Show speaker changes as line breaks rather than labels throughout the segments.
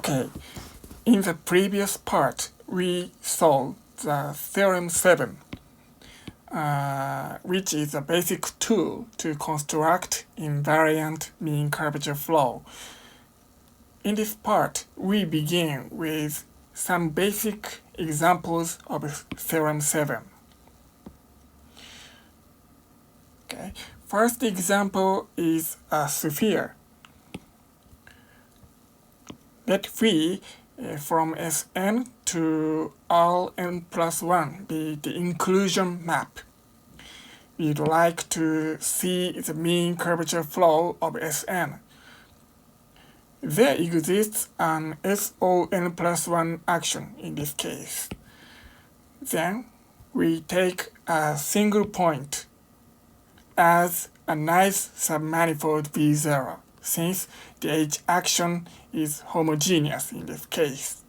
Okay, in the previous part, we saw the Theorem 7, which is a basic tool to construct invariant mean curvature flow. In this part, we begin with some basic examples of Theorem 7. Okay. First example is a sphere. Let phi from Sn to Rn plus 1 be the inclusion map. We'd like to see the mean curvature flow of Sn. There exists an SON plus 1 action in this case. Then we take a single point as a nice submanifold V0, since the H action is homogeneous in this case.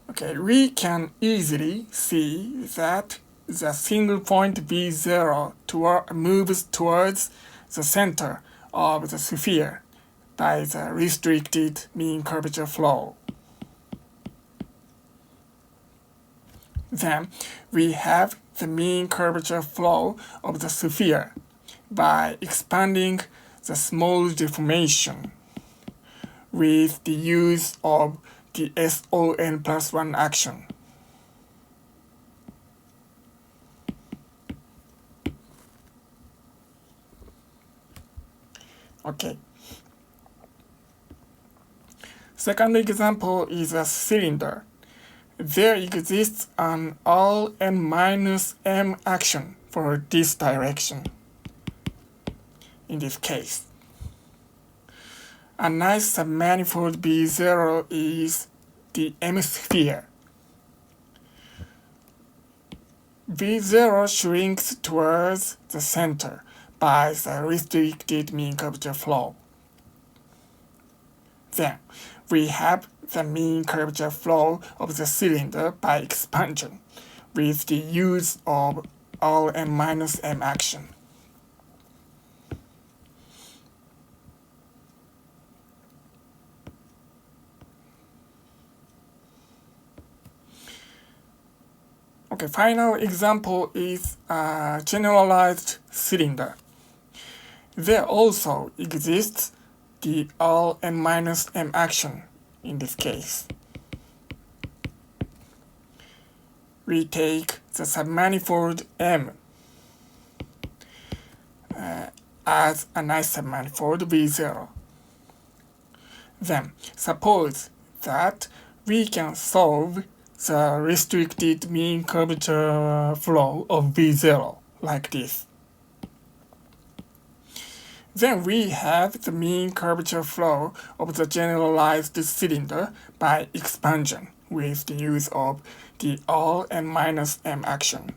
Okay, we can easily see that the single point V0 moves towards the center of the sphere by the restricted mean curvature flow. Then we have the mean curvature flow of the sphere by expanding the small deformation with the use of the SON plus 1 action. Okay. Second example is a cylinder. There exists an Rn minus m action for this direction. In this case, a nice submanifold B0 is the M sphere. B0 shrinks towards the center by the restricted mean curvature flow. Then we have the mean curvature flow of the cylinder by expansion with the use of Rn minus m action. Okay, final example is a generalized cylinder. There also exists the Rn minus m action in this case. We take the submanifold M as a nice submanifold V0. Then suppose that we can solve the restricted mean curvature flow of V0 like this. Then we have the mean curvature flow of the generalized cylinder by expansion with the use of the Rn minus m action.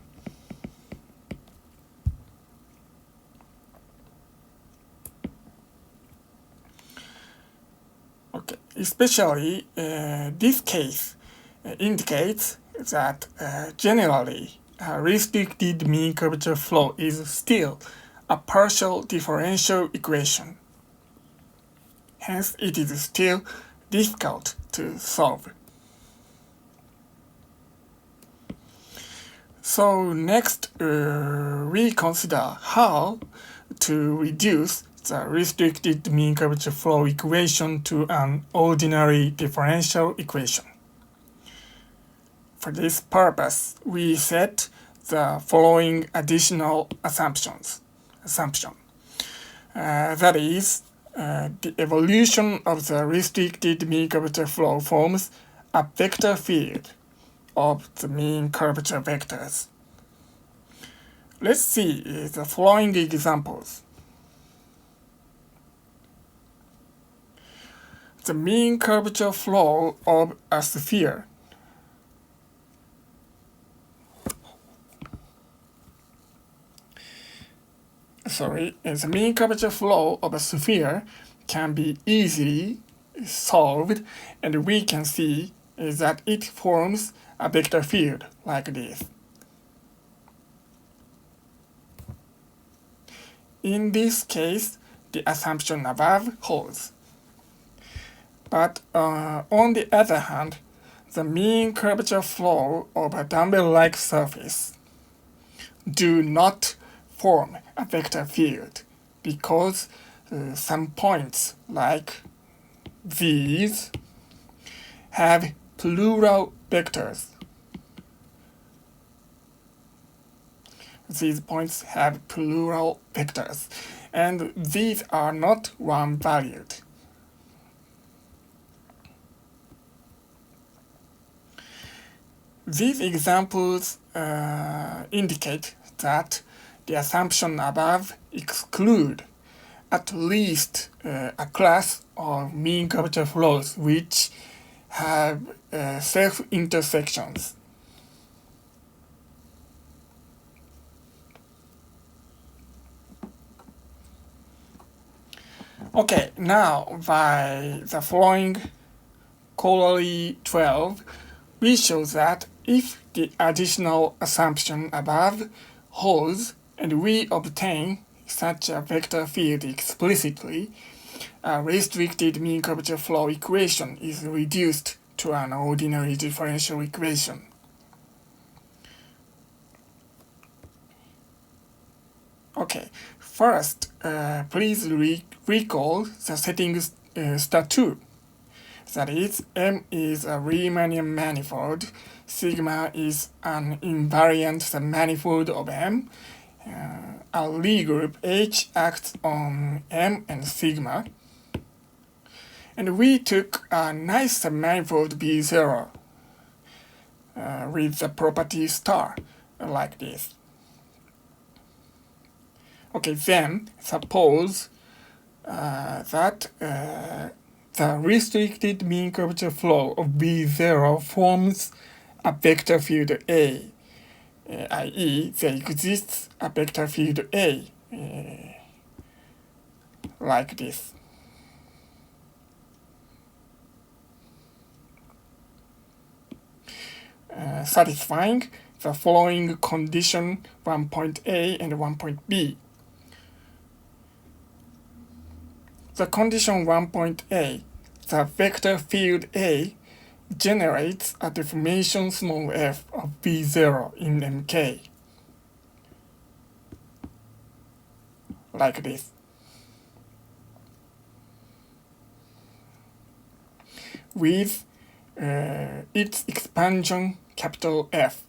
Okay, especially this case indicates that generally restricted mean curvature flow is still a partial differential equation. Hence, it is still difficult to solve. So next, we consider how to reduce the restricted mean curvature flow equation to an ordinary differential equation. For this purpose, we set the following additional assumption. That is, the evolution of the restricted mean curvature flow forms a vector field of the mean curvature vectors. Let's see the following examples. The mean curvature flow of a sphere. The mean curvature flow of a sphere can be easily solved, and we can see that it forms a vector field like this. In this case, the assumption above holds. But on the other hand, the mean curvature flow of a dumbbell-like surface do not form a vector field because some points like these have plural vectors. These points have plural vectors, and these are not one-valued. These examples indicate that the assumption above exclude at least a class of mean curvature flows which have self-intersections. Okay, now by the following corollary 12, we show that if the additional assumption above holds and we obtain such a vector field explicitly, a restricted mean curvature flow equation is reduced to an ordinary differential equation. Okay, first, please recall the settings STA2. That is, M is a Riemannian manifold, sigma is an invariant submanifold of M, a Lie group H acts on M and sigma, and we took a nice submanifold B0 with the property star, like this. Okay, then suppose that the restricted mean curvature flow of B0 forms a vector field A, i.e. there exists a vector field A like this. Satisfying the following condition 1 point A and 1 point B. The condition 1 point A, the vector field A generates a deformation small f of B0 in MK, like this. With its expansion capital F,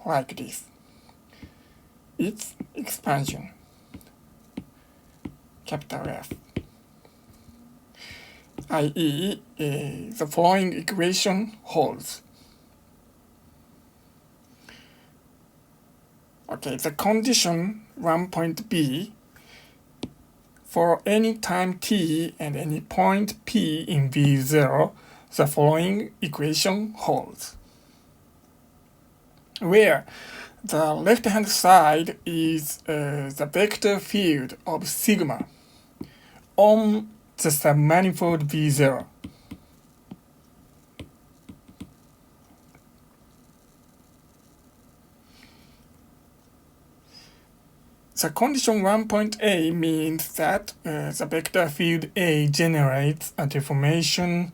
like this. Its expansion capital F, i.e. The following equation holds. Okay, the condition 1 point B, for any time t and any point p in V0, the following equation holds, where the left-hand side is the vector field of sigma on the submanifold V0. The condition 1 point A means that the vector field A generates a deformation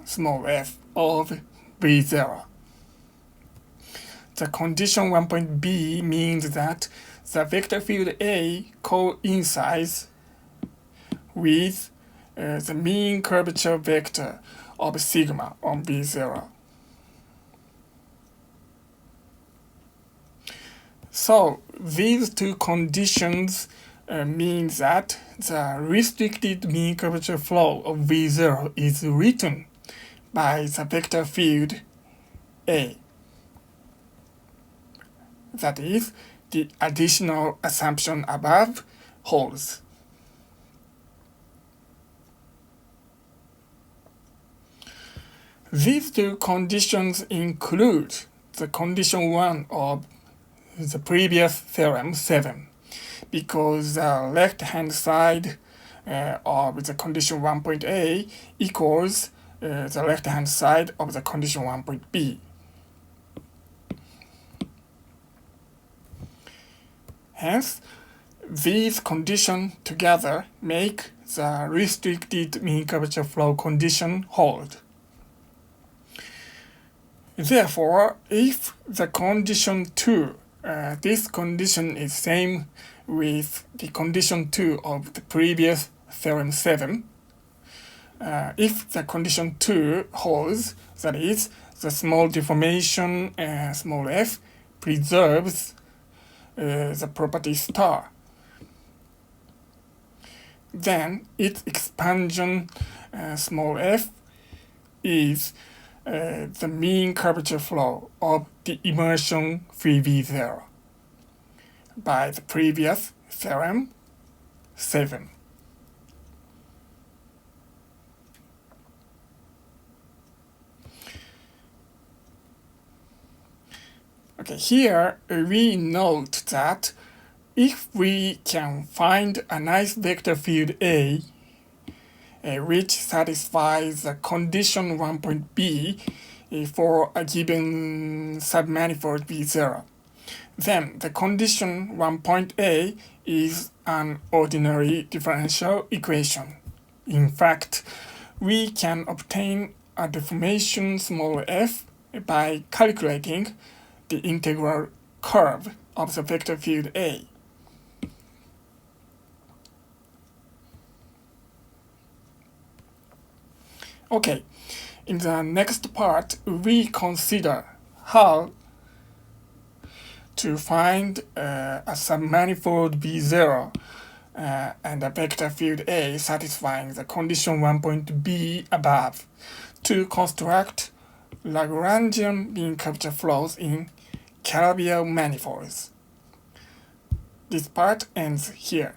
small f of V0. The condition 1 point B means that the vector field A coincides with the mean curvature vector of sigma on V0. So these two conditions mean that the restricted mean curvature flow of V0 is written by the vector field A. That is, the additional assumption above holds. These two conditions include the condition 1 of the previous theorem 7, because the left-hand side of the condition 1 point A equals the left-hand side of the condition 1 point B. Hence, these conditions together make the restricted mean curvature flow condition hold. Therefore, if the condition 2, this condition is same with the condition 2 of the previous theorem 7, if the condition 2 holds, that is, the small deformation small f preserves the property star, then its expansion small f is the mean curvature flow of the immersion free V0 by the previous theorem 7. Okay, here we note that if we can find a nice vector field A which satisfies the condition 1 point B for a given submanifold V0, then the condition 1 point A is an ordinary differential equation. In fact, we can obtain a deformation small f by calculating the integral curve of the vector field A. Okay, in the next part, we consider how to find a submanifold V0 and a vector field A satisfying the condition 1 point B above to construct Lagrangian mean curvature flows in Calabi-Yau manifolds. This part ends here.